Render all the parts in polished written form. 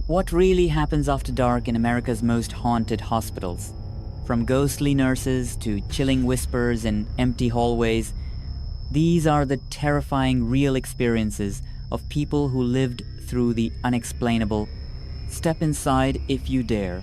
What really happens after dark in America's most haunted hospitals? From ghostly nurses to chilling whispers in empty hallways, these are the terrifying real experiences of people who lived through the unexplainable. Step inside if you dare.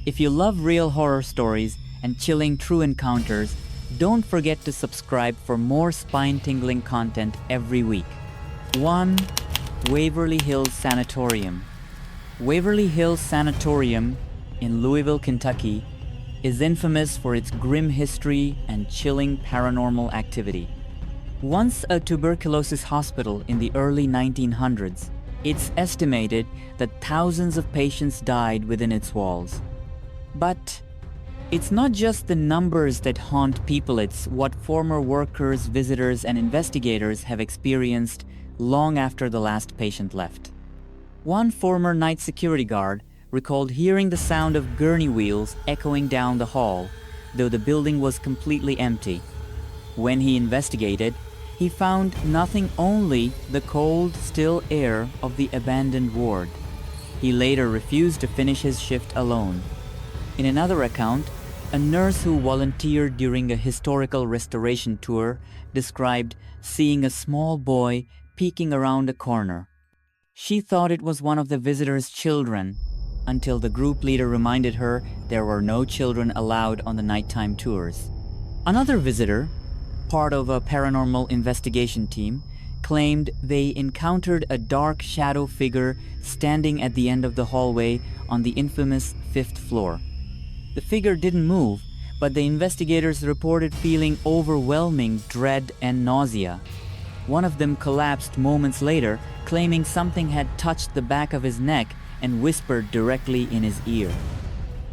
If you love real horror stories and chilling true encounters, don't forget to subscribe for more spine-tingling content every week. 1. Waverly Hills Sanatorium. Waverly Hills Sanatorium in Louisville, Kentucky is infamous for its grim history and chilling paranormal activity. Once a tuberculosis hospital in the early 1900s, it's estimated that thousands of patients died within its walls. But it's not just the numbers that haunt people, it's what former workers, visitors, and investigators have experienced long after the last patient left. One former night security guard recalled hearing the sound of gurney wheels echoing down the hall, though the building was completely empty. When he investigated, he found nothing, only the cold, still air of the abandoned ward. He later refused to finish his shift alone. In another account, a nurse who volunteered during a historical restoration tour described seeing a small boy peeking around a corner. She thought it was one of the visitors' children, until the group leader reminded her there were no children allowed on the nighttime tours. Another visitor, part of a paranormal investigation team, claimed they encountered a dark shadow figure standing at the end of the hallway on the infamous 5th floor. The figure didn't move, but the investigators reported feeling overwhelming dread and nausea. One of them collapsed moments later, claiming something had touched the back of his neck and whispered directly in his ear.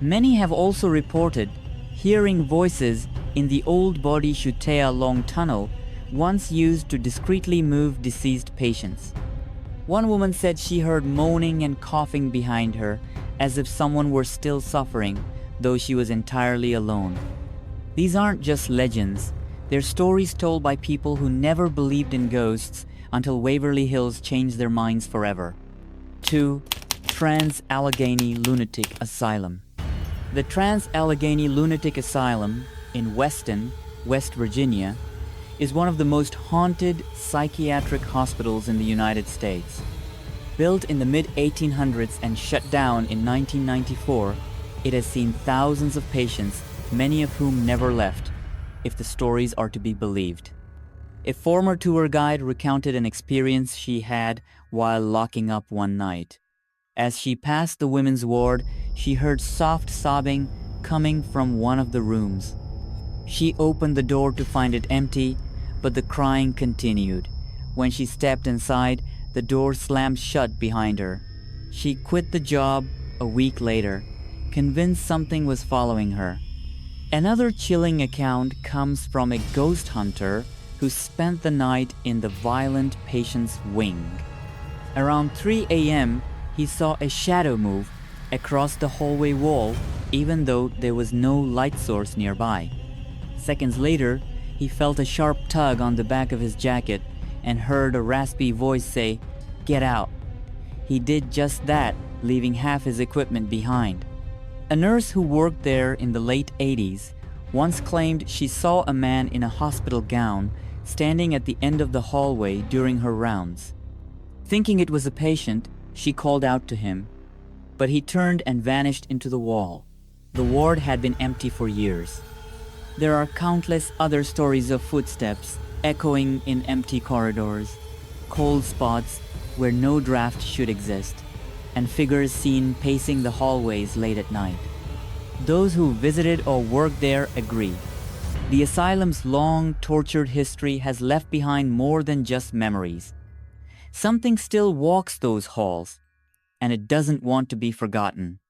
Many have also reported hearing voices in the old Body Shutea long tunnel, once used to discreetly move deceased patients. One woman said she heard moaning and coughing behind her, as if someone were still suffering, though she was entirely alone. These aren't just legends, they're stories told by people who never believed in ghosts until Waverly Hills changed their minds forever. 2. Trans-Allegheny Lunatic Asylum. The Trans-Allegheny Lunatic Asylum in Weston, West Virginia, is one of the most haunted psychiatric hospitals in the United States. Built in the mid-1800s and shut down in 1994, it has seen thousands of patients, many of whom never left, if the stories are to be believed. A former tour guide recounted an experience she had while locking up one night. As she passed the women's ward, she heard soft sobbing coming from one of the rooms. She opened the door to find it empty, but the crying continued. When she stepped inside, the door slammed shut behind her. She quit the job a week later, convinced something was following her. Another chilling account comes from a ghost hunter who spent the night in the violent patient's wing. Around 3 a.m., he saw a shadow move across the hallway wall, even though there was no light source nearby. Seconds later, he felt a sharp tug on the back of his jacket and heard a raspy voice say, "Get out." He did just that, leaving half his equipment behind. A nurse who worked there in the late 80s once claimed she saw a man in a hospital gown standing at the end of the hallway during her rounds. Thinking it was a patient, she called out to him, but he turned and vanished into the wall. The ward had been empty for years. There are countless other stories of footsteps echoing in empty corridors, cold spots where no draft should exist, and figures seen pacing the hallways late at night. Those who visited or worked there agree. The asylum's long, tortured history has left behind more than just memories. Something still walks those halls, and it doesn't want to be forgotten.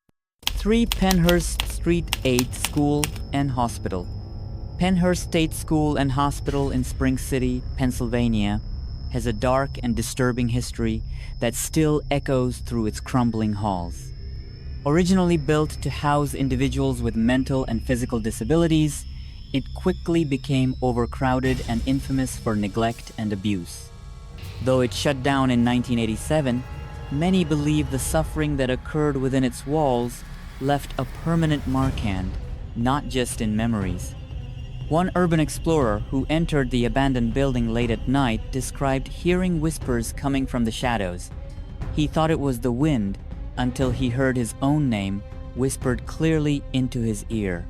3 Pennhurst Street 8 School and Hospital. Pennhurst State School and Hospital in Spring City, Pennsylvania, has a dark and disturbing history that still echoes through its crumbling halls. Originally built to house individuals with mental and physical disabilities, it quickly became overcrowded and infamous for neglect and abuse. Though it shut down in 1987, many believe the suffering that occurred within its walls left a permanent mark, not just in memories. One urban explorer who entered the abandoned building late at night described hearing whispers coming from the shadows. He thought it was the wind until he heard his own name whispered clearly into his ear.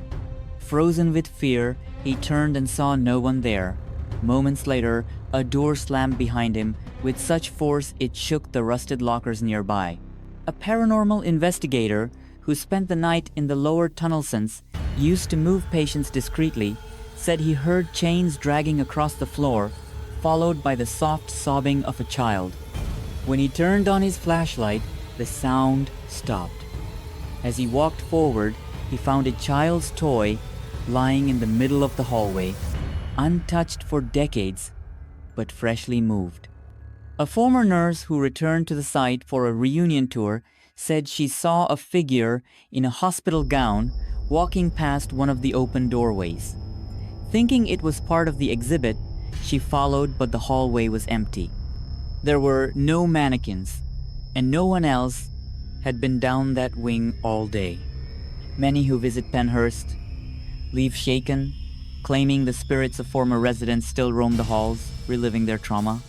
Frozen with fear, he turned and saw no one there. Moments later, a door slammed behind him with such force it shook the rusted lockers nearby. A paranormal investigator who spent the night in the lower tunnel since used to move patients discreetly said he heard chains dragging across the floor, followed by the soft sobbing of a child. When he turned on his flashlight, the sound stopped. As he walked forward, he found a child's toy lying in the middle of the hallway, untouched for decades, but freshly moved. A former nurse who returned to the site for a reunion tour said she saw a figure in a hospital gown walking past one of the open doorways. Thinking it was part of the exhibit, she followed, but the hallway was empty. There were no mannequins, and no one else had been down that wing all day. Many who visit Penhurst leave shaken, claiming the spirits of former residents still roam the halls, reliving their trauma.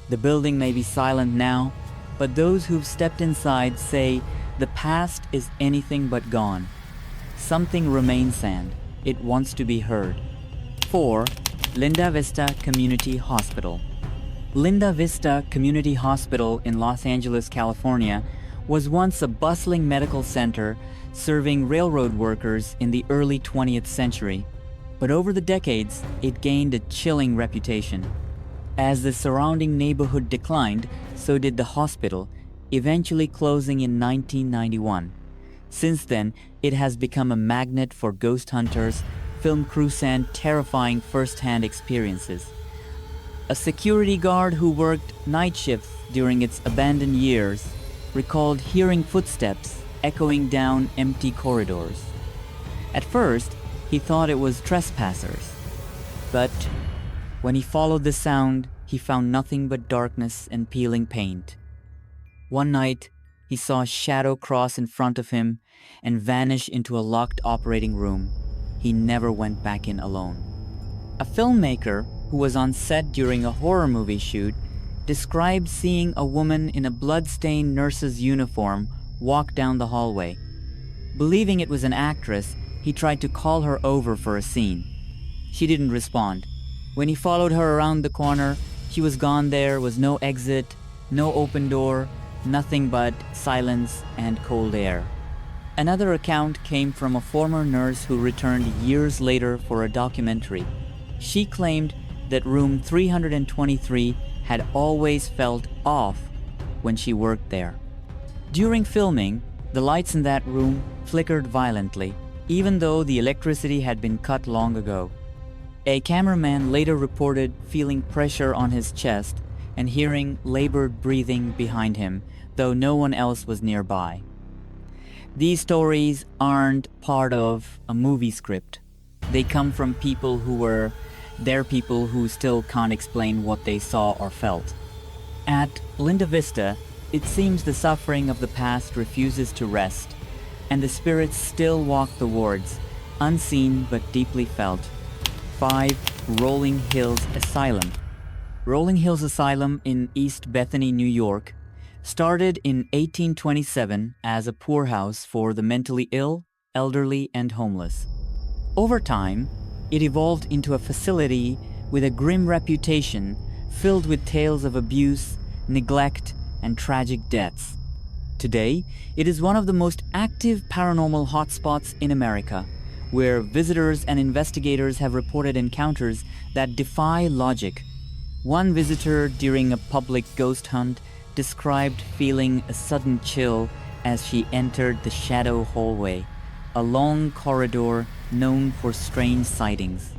The building may be silent now, but those who've stepped inside say the past is anything but gone. Something remains, and it wants to be heard. 4. Linda Vista Community Hospital. Linda Vista Community Hospital in Los Angeles, California, was once a bustling medical center serving railroad workers in the early 20th century. But over the decades, it gained a chilling reputation. As the surrounding neighborhood declined, so did the hospital, eventually closing in 1991. Since then, it has become a magnet for ghost hunters, film crews, and terrifying first-hand experiences. A security guard who worked night shifts during its abandoned years recalled hearing footsteps echoing down empty corridors. At first, he thought it was trespassers, but when he followed the sound, he found nothing but darkness and peeling paint. One night, he saw a shadow cross in front of him and vanish into a locked operating room. He never went back in alone. A filmmaker who was on set during a horror movie shoot described seeing a woman in a blood-stained nurse's uniform walk down the hallway. Believing it was an actress, he tried to call her over for a scene. She didn't respond. When he followed her around the corner, she was gone. There was no exit, no open door, nothing but silence and cold air. Another account came from a former nurse who returned years later for a documentary. She claimed that room 323 had always felt off when she worked there. During filming, the lights in that room flickered violently, even though the electricity had been cut long ago. A cameraman later reported feeling pressure on his chest and hearing labored breathing behind him, though no one else was nearby. These stories aren't part of a movie script. They come from people who still can't explain what they saw or felt. At Linda Vista, it seems the suffering of the past refuses to rest, and the spirits still walk the wards, unseen but deeply felt. 5. Rolling Hills Asylum. Rolling Hills Asylum in East Bethany, New York, started in 1827 as a poorhouse for the mentally ill, elderly, and homeless. Over time, it evolved into a facility with a grim reputation filled with tales of abuse, neglect, and tragic deaths. Today, it is one of the most active paranormal hotspots in America, where visitors and investigators have reported encounters that defy logic. One visitor during a public ghost hunt described feeling a sudden chill as she entered the shadow hallway, a long corridor known for strange sightings.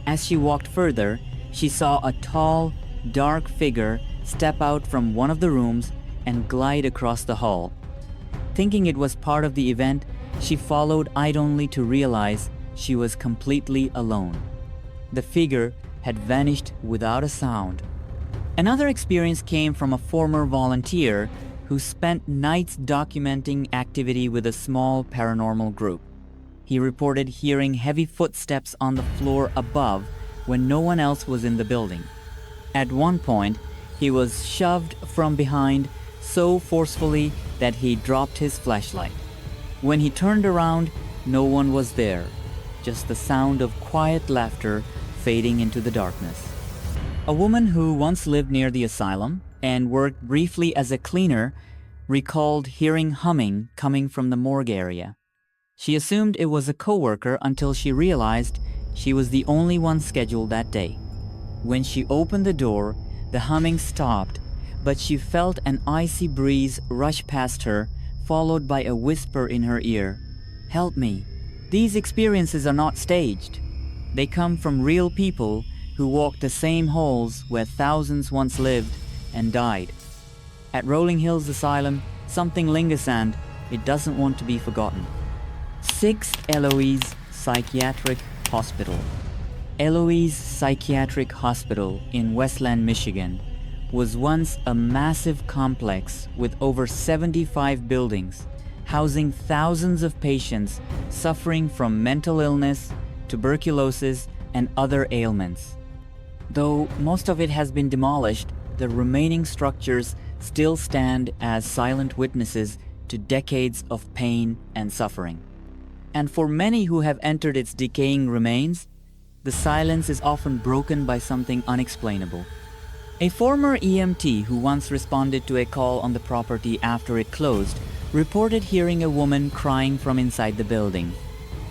As she walked further, she saw a tall, dark figure step out from one of the rooms and glide across the hall. Thinking it was part of the event, she followed only to realize she was completely alone. The figure had vanished without a sound. Another experience came from a former volunteer who spent nights documenting activity with a small paranormal group. He reported hearing heavy footsteps on the floor above when no one else was in the building. At one point, he was shoved from behind so forcefully that he dropped his flashlight. When he turned around, no one was there, just the sound of quiet laughter fading into the darkness. A woman who once lived near the asylum and worked briefly as a cleaner recalled hearing humming coming from the morgue area. She assumed it was a coworker until she realized she was the only one scheduled that day. When she opened the door, the humming stopped, but she felt an icy breeze rush past her, followed by a whisper in her ear, "Help me." These experiences are not staged. They come from real people who walked the same halls where thousands once lived and died. At Rolling Hills Asylum, something lingers and it doesn't want to be forgotten. 6 Eloise Psychiatric Hospital. Eloise Psychiatric Hospital in Westland, Michigan, was once a massive complex with over 75 buildings, housing thousands of patients suffering from mental illness, tuberculosis, and other ailments. Though most of it has been demolished, the remaining structures still stand as silent witnesses to decades of pain and suffering. And for many who have entered its decaying remains, the silence is often broken by something unexplainable. A former EMT who once responded to a call on the property after it closed reported hearing a woman crying from inside the building.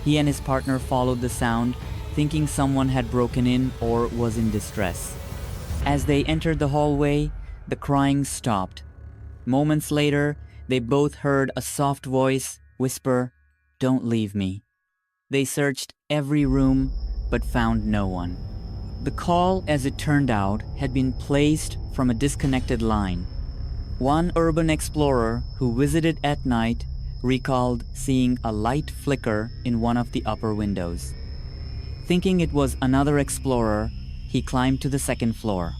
He and his partner followed the sound, thinking someone had broken in or was in distress. As they entered the hallway, the crying stopped. Moments later, they both heard a soft voice whisper, "Don't leave me." They searched every room, but found no one. The call, as it turned out, had been placed from a disconnected line. One urban explorer who visited at night recalled seeing a light flicker in one of the upper windows. Thinking it was another explorer, he climbed to the second floor.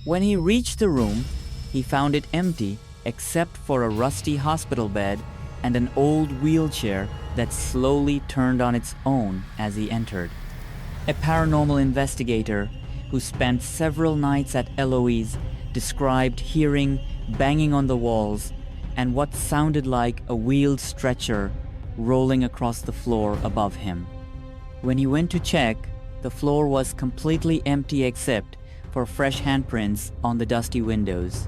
When he reached the room, he found it empty except for a rusty hospital bed and an old wheelchair that slowly turned on its own as he entered. A paranormal investigator who spent several nights at Eloise described hearing banging on the walls and what sounded like a wheeled stretcher rolling across the floor above him. When he went to check, the floor was completely empty except for fresh handprints on the dusty windows.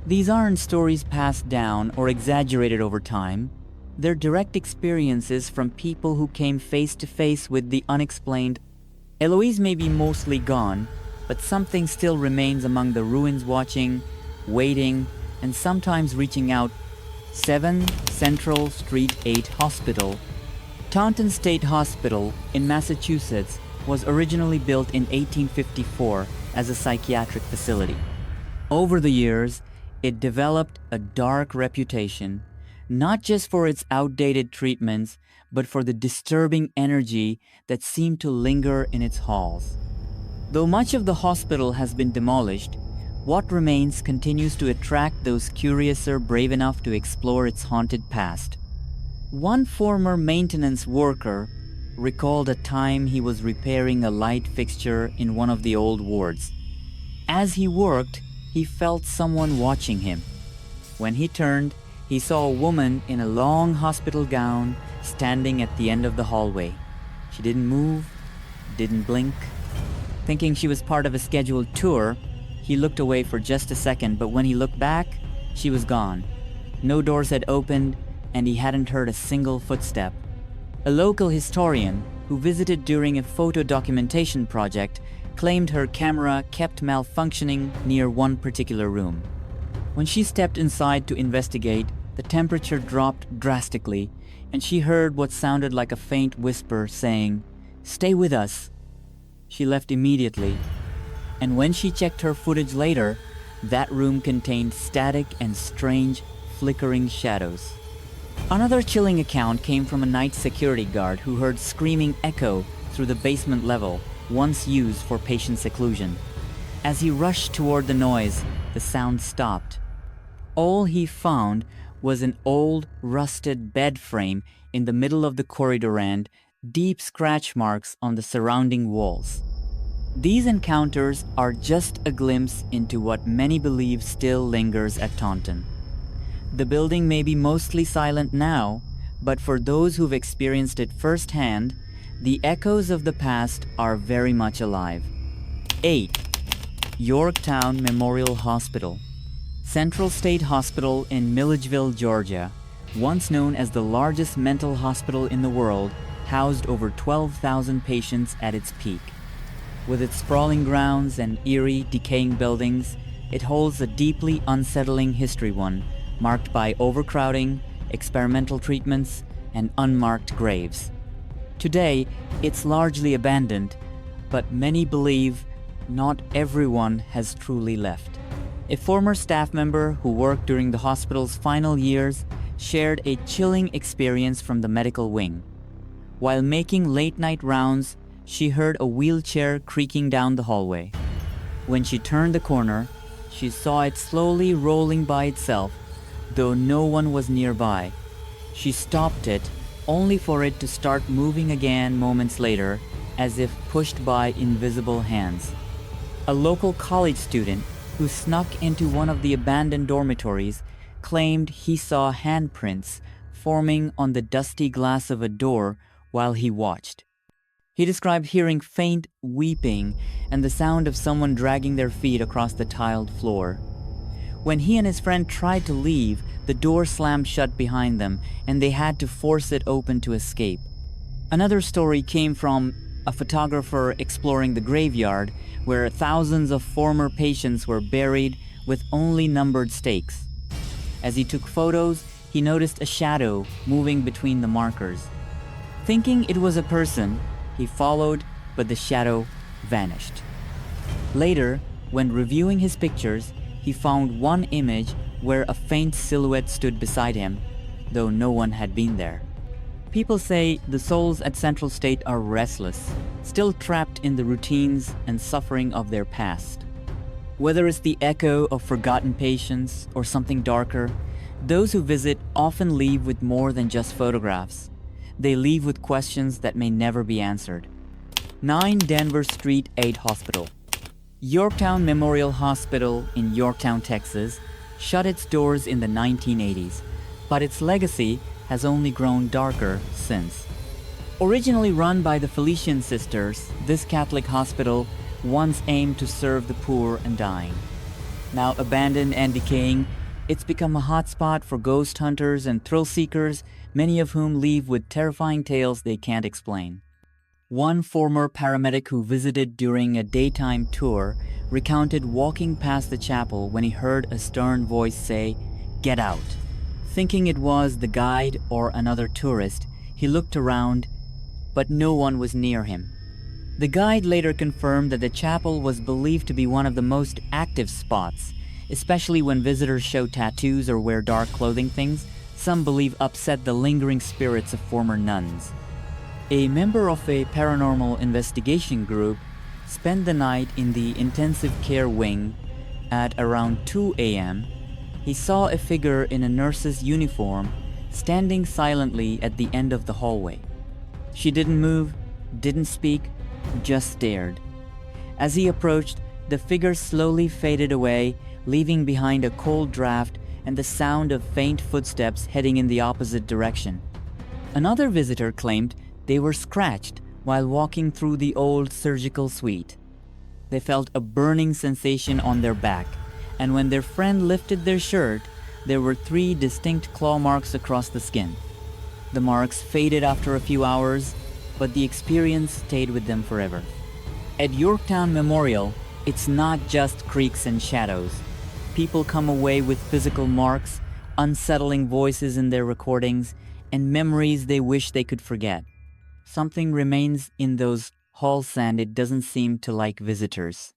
These aren't stories passed down or exaggerated over time. They're direct experiences from people who came face to face with the unexplained. Eloise may be mostly gone, but something still remains among the ruins, watching, waiting, and sometimes reaching out. 7 Central Street 8 Hospital. Taunton State Hospital in Massachusetts was originally built in 1854 as a psychiatric facility. Over the years, it developed a dark reputation, not just for its outdated treatments, but for the disturbing energy that seemed to linger in its halls. Though much of the hospital has been demolished, what remains continues to attract those curious or brave enough to explore its haunted past. One former maintenance worker recalled a time he was repairing a light fixture in one of the old wards. As he worked, he felt someone watching him. When he turned, he saw a woman in a long hospital gown standing at the end of the hallway. She didn't move, didn't blink. Thinking she was part of a scheduled tour, he looked away for just a second, but when he looked back, she was gone. No doors had opened, and he hadn't heard a single footstep. A local historian who visited during a photo documentation project claimed her camera kept malfunctioning near one particular room. When she stepped inside to investigate, the temperature dropped drastically, and she heard what sounded like a faint whisper saying, "Stay with us." She left immediately, and when she checked her footage later, that room contained static and strange, flickering shadows. Another chilling account came from a night security guard who heard screaming echo through the basement level, once used for patient seclusion. As he rushed toward the noise, the sound stopped. All he found was an old, rusted bed frame in the middle of the corridor and deep scratch marks on the surrounding walls. These encounters are just a glimpse into what many believe still lingers at Taunton. The building may be mostly silent now, but for those who've experienced it firsthand, the echoes of the past are very much alive. 8. Yorktown Memorial Hospital. Central State Hospital in Milledgeville, Georgia, once known as the largest mental hospital in the world, housed over 12,000 patients at its peak. With its sprawling grounds and eerie, decaying buildings, it holds a deeply unsettling history, one marked by overcrowding, experimental treatments, and unmarked graves. Today, it's largely abandoned, but many believe not everyone has truly left. A former staff member who worked during the hospital's final years shared a chilling experience from the medical wing. While making late-night rounds, she heard a wheelchair creaking down the hallway. When she turned the corner, she saw it slowly rolling by itself, though no one was nearby. She stopped it, only for it to start moving again moments later, as if pushed by invisible hands. A local college student who snuck into one of the abandoned dormitories claimed he saw handprints forming on the dusty glass of a door while he watched. He described hearing faint weeping and the sound of someone dragging their feet across the tiled floor. When he and his friend tried to leave, the door slammed shut behind them and they had to force it open to escape. Another story came from a photographer exploring the graveyard where thousands of former patients were buried with only numbered stakes. As he took photos, he noticed a shadow moving between the markers. Thinking it was a person, he followed, but the shadow vanished. Later, when reviewing his pictures, he found one image where a faint silhouette stood beside him, though no one had been there. People say the souls at Central State are restless, still trapped in the routines and suffering of their past. Whether it's the echo of forgotten patients or something darker, those who visit often leave with more than just photographs. They leave with questions that may never be answered. 9 Denver Street 8 Hospital. Yorktown Memorial Hospital in Yorktown, Texas, shut its doors in the 1980s, but its legacy has only grown darker since. Originally run by the Felician Sisters, this Catholic hospital once aimed to serve the poor and dying. Now abandoned and decaying, it's become a hotspot for ghost hunters and thrill seekers, many of whom leave with terrifying tales they can't explain. One former paramedic who visited during a daytime tour recounted walking past the chapel when he heard a stern voice say, "Get out." Thinking it was the guide or another tourist, he looked around, but no one was near him. The guide later confirmed that the chapel was believed to be one of the most active spots, especially when visitors show tattoos or wear dark clothing, things some believe upset the lingering spirits of former nuns. A member of a paranormal investigation group spent the night in the intensive care wing. At around 2 a.m., he saw a figure in a nurse's uniform standing silently at the end of the hallway. She didn't move, didn't speak, just stared. As he approached, the figure slowly faded away, leaving behind a cold draft and the sound of faint footsteps heading in the opposite direction. Another visitor claimed they were scratched while walking through the old surgical suite. They felt a burning sensation on their back, and when their friend lifted their shirt, there were 3 distinct claw marks across the skin. The marks faded after a few hours, but the experience stayed with them forever. At Yorktown Memorial, it's not just creaks and shadows. People come away with physical marks, unsettling voices in their recordings, and memories they wish they could forget. Something remains in those halls and it doesn't seem to like visitors.